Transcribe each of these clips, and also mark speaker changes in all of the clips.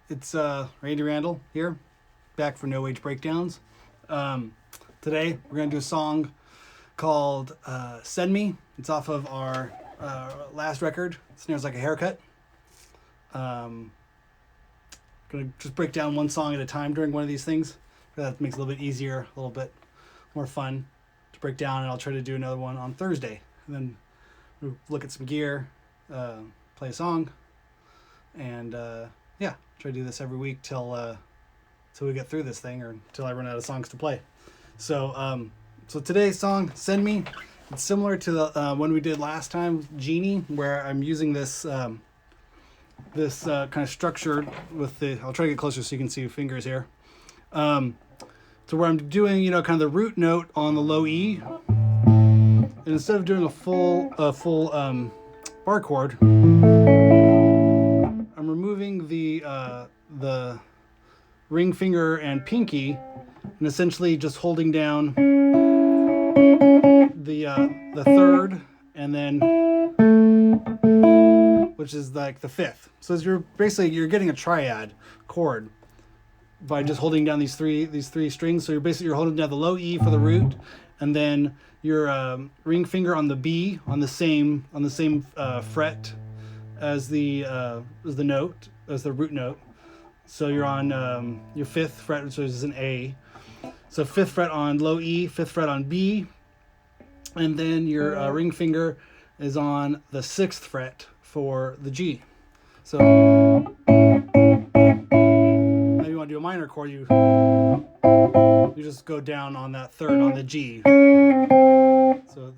Speaker 1: It's Randall here, back for No Age Breakdowns. Today we're gonna do a song called "Send Me." It's off of our last record, "Snares Like a Haircut." Gonna just break down one song at a time during one of these things. That makes it a little bit easier, a little bit more fun to break down, and I'll try to do another one on Thursday. And then we'll look at some gear, play a song, and try to do this every week till we get through this thing, or until I run out of songs to play. So today's song, "Send Me," it's similar to the one we did last time, "Genie," where I'm using this kind of structure with the. I'll try to get closer so you can see your fingers here. So where I'm doing, kind of the root note on the low E, and instead of doing a full bar chord, I'm removing the ring finger and pinky, and essentially just holding down the third, and then which is like the fifth. So you're getting a triad chord by just holding down these three strings. So you're holding down the low E for the root, and then your ring finger on the B on the same fret as the root note. So you're on your fifth fret, which is an A. So fifth fret on low E, fifth fret on B, and then your ring finger is on the sixth fret for the G. So now you want to do a minor chord, you just go down on that third on the G. So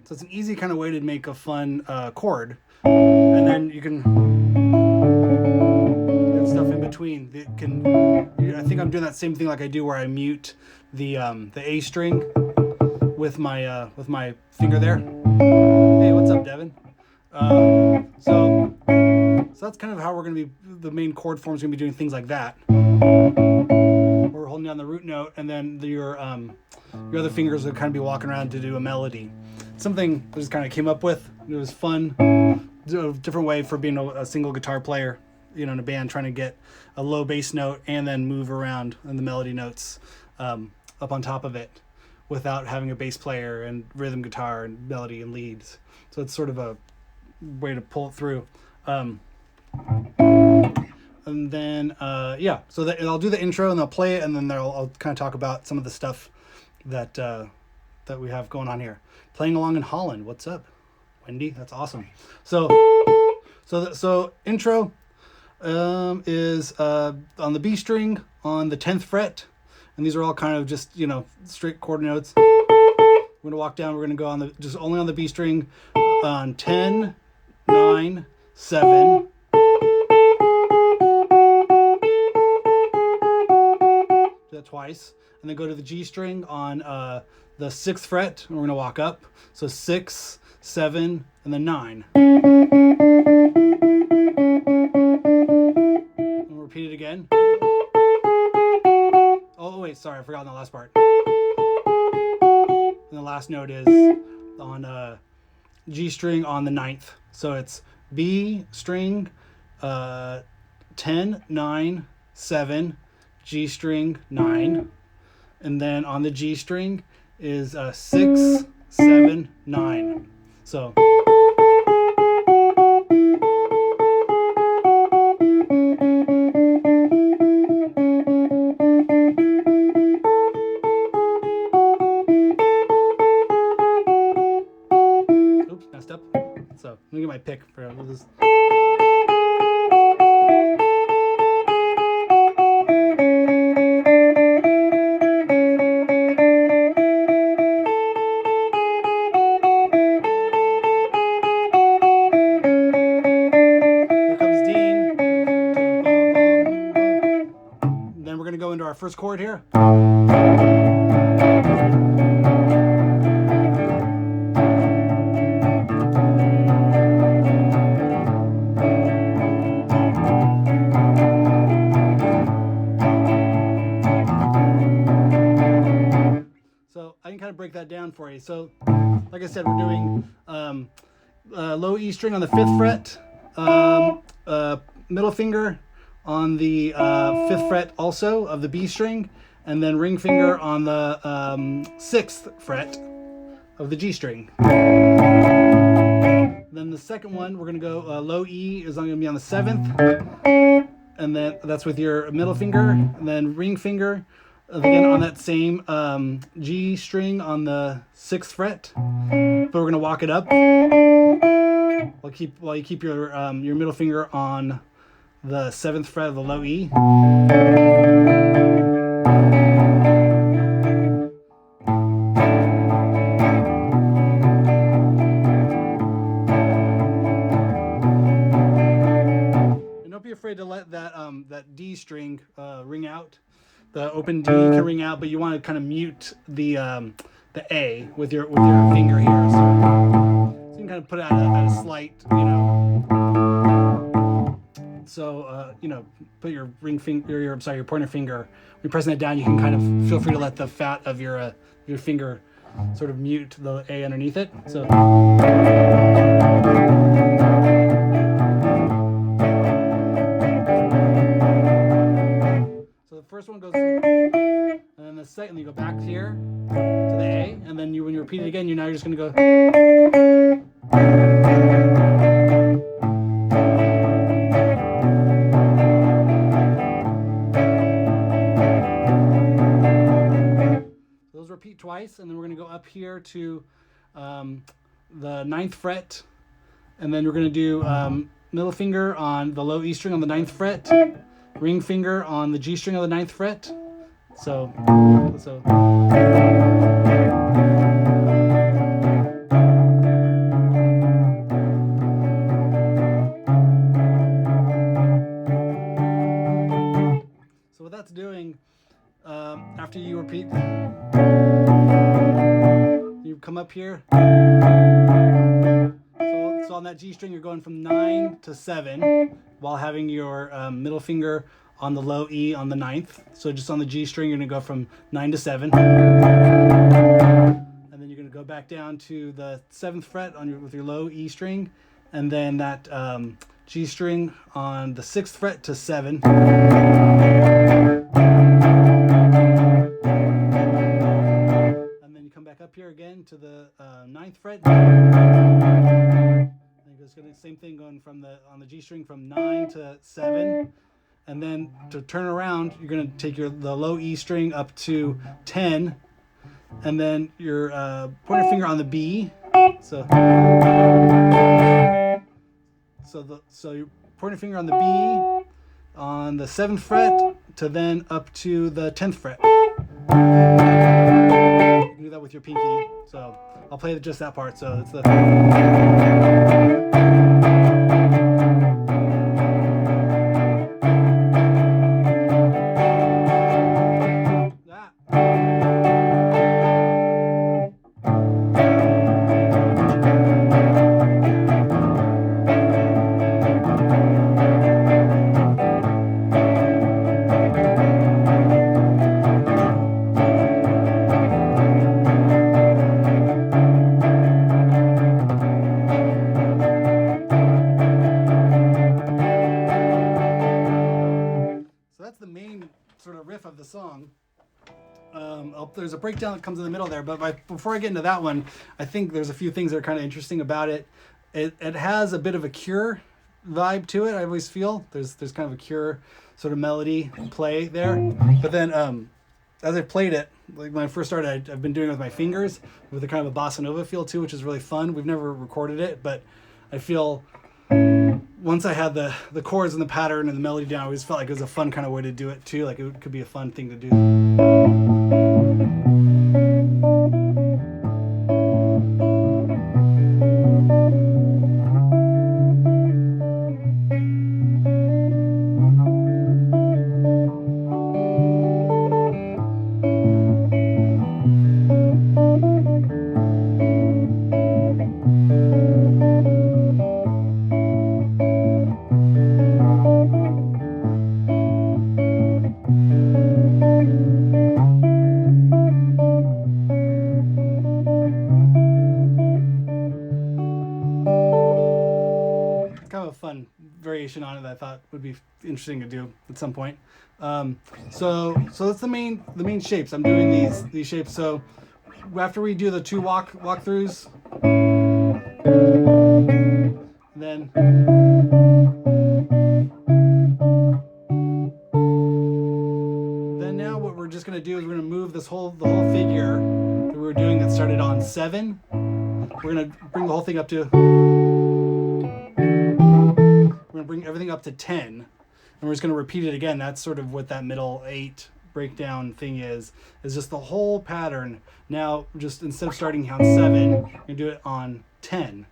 Speaker 1: it's an easy kind of way to make a fun chord, and then you can have stuff in between. I think I'm doing that same thing like I do where I mute the A string with my finger there. Hey, what's up, Devin? So that's kind of how we're going to be. The main chord form is going to be doing things like that. We're holding down the root note, and then your other fingers will kind of be walking around to do a melody. Something I just kind of came up with. It was fun. A different way for being a single guitar player, in a band, trying to get a low bass note and then move around in the melody notes up on top of it without having a bass player and rhythm guitar and melody and leads. So it's sort of a way to pull it through. And then so I'll do the intro and I'll play it, and then I'll kind of talk about some of the stuff that we have going on here. Playing along in Holland. What's up, Wendy? That's awesome. So intro is on the B string on the 10th fret, and these are all kind of just straight chord notes. We're gonna walk down. We're gonna go on only on the B string on 10, 9, 7. Do that twice, and then go to the G string on the 6th fret, and we're gonna walk up. So 6, 7, and then 9. And we'll repeat it again. Oh wait, sorry, I forgot the last part. And the last note is on G string on the 9th. So it's B string, 10, 9, 7, G string 9, and then on the G string is 6, 7, 9. So oops, messed up. So let me get my pick for this. Go into our first chord here. So I can kind of break that down for you. So like I said, we're doing low E string on the 5th fret, middle finger on the 5th fret also of the B string, and then ring finger on the 6th fret of the G string. Then the second one, we're going to go low E is going to be on the 7th, and then that's with your middle finger, and then ring finger again on that same G string on the 6th fret. But we're going to walk it up while you keep your middle finger on the 7th fret of the low E. Afraid to let that D string ring out. The open D can ring out, but you want to kind of mute the A with your finger here. So you can kind of put it at a slight, So put your ring finger, your pointer finger. When you're pressing it down, you can kind of feel free to let the fat of your finger sort of mute the A underneath it. So. First one goes, and then the second, you go back here to the A, and then when you repeat it again, you're just going to go. So those repeat twice, and then we're going to go up here to the 9th fret, and then we're going to do middle finger on the low E string on the 9th fret. Ring finger on the G string of the 9th fret. So. So what that's doing, after you repeat, you come up here. So on that G string, you're going from 9 to 7 while having your middle finger on the low E on the 9th. So just on the G string, you're going to go from 9 to 7. And then you're going to go back down to the 7th fret with your low E string. And then that G string on the 6th fret to 7. And then you come back up here again to the 9th fret. It's going to same thing going from on the G string from 9 to 7, and then to turn around, you're going to take the low E string up to 10, and then your pointer finger on the B. So your pointer finger on the B on the 7th fret to then up to the 10th fret. You can do that with your pinky. So I'll play just that part. So it's the. Of the song. There's a breakdown that comes in the middle there, but before I get into that one, I think there's a few things that are kind of interesting about it. It has a bit of a Cure vibe to it. I always feel there's kind of a Cure sort of melody play there, but then as I played it, like when I first started, I've been doing it with my fingers with a kind of a bossa nova feel too, which is really fun. We've never recorded it, but I feel once I had the chords and the pattern and the melody down, I always felt like it was a fun kind of way to do it too. Like it could be a fun thing to do. a fun variation on it that I thought would be interesting to do at some point. So that's the main shapes. I'm doing these shapes. So after we do the two walkthroughs, then now what we're just gonna do is we're gonna move the whole figure that we were doing that started on 7. We're gonna bring the whole thing up to. We're gonna bring everything up to 10, and we're just gonna repeat it again. That's sort of what that middle 8 breakdown thing is just the whole pattern. Now, just instead of starting on 7, we're gonna do it on 10.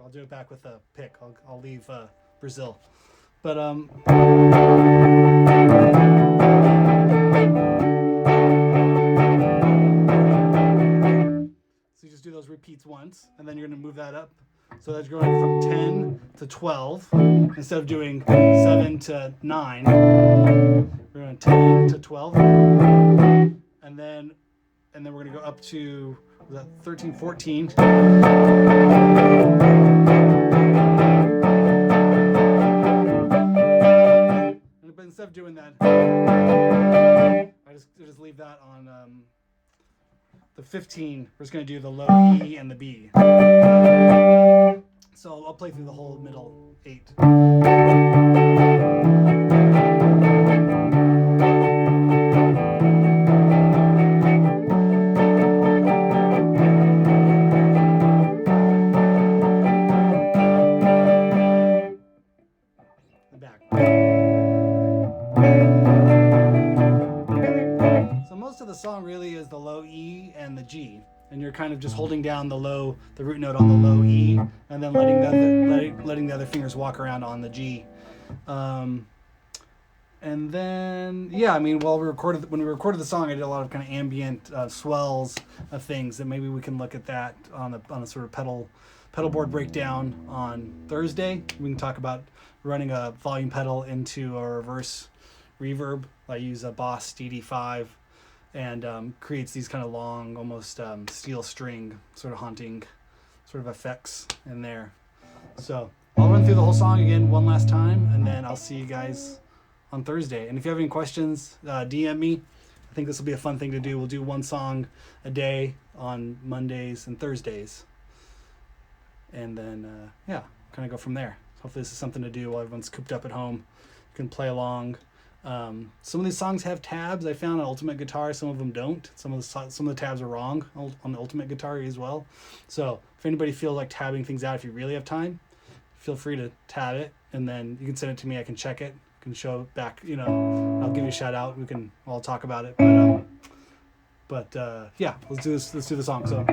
Speaker 1: I'll do it back with a pick. I'll leave Brazil, but so you just do those repeats once, and then you're gonna move that up. So that's going from 10 to 12. Instead of doing 7 to 9, we're going 10 to 12. And then we're going to go up to 13, 14. But instead of doing that, I just leave that on the 15. We're just going to do the low E and the B. So I'll play through the whole middle 8. The back. So most of the song really is the low E and the G. And you're kind of just holding down the root note on the low E, and then letting the other fingers walk around on the G. And then, yeah, I mean, when we recorded the song, I did a lot of kind of ambient swells of things, and maybe we can look at that on a sort of pedal board breakdown on Thursday. We can talk about running a volume pedal into a reverse reverb. I use a Boss DD5. And creates these kind of long, almost steel string sort of haunting sort of effects in there. So I'll run through the whole song again one last time, and then I'll see you guys on Thursday. And if you have any questions, DM me. I think this will be a fun thing to do. We'll do one song a day on Mondays and Thursdays. And then, kind of go from there. Hopefully this is something to do while everyone's cooped up at home. You can play along. Some of these songs have tabs. I found on Ultimate Guitar, some of them don't. Some of the tabs are wrong on the Ultimate Guitar as well. So if anybody feels like tabbing things out, if you really have time, feel free to tab it, and then you can send it to me. I can check it, can show it back. I'll give you a shout out. We can all talk about it. But yeah, let's do this. Let's do the song. So.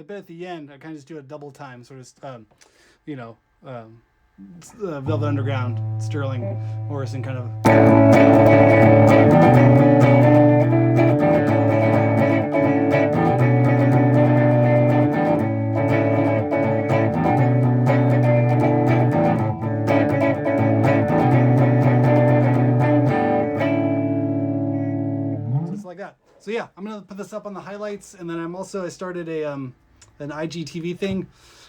Speaker 1: the bit at the end, I kind of just do a double time, sort of, Velvet Underground, Sterling Morrison kind of. Like that. So yeah, I'm gonna put this up on the highlights, and then I started an IGTV thing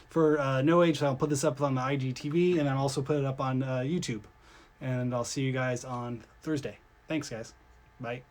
Speaker 1: for No Age, so I'll put this up on the IGTV, and then I'll also put it up on YouTube. And I'll see you guys on Thursday. Thanks, guys. Bye.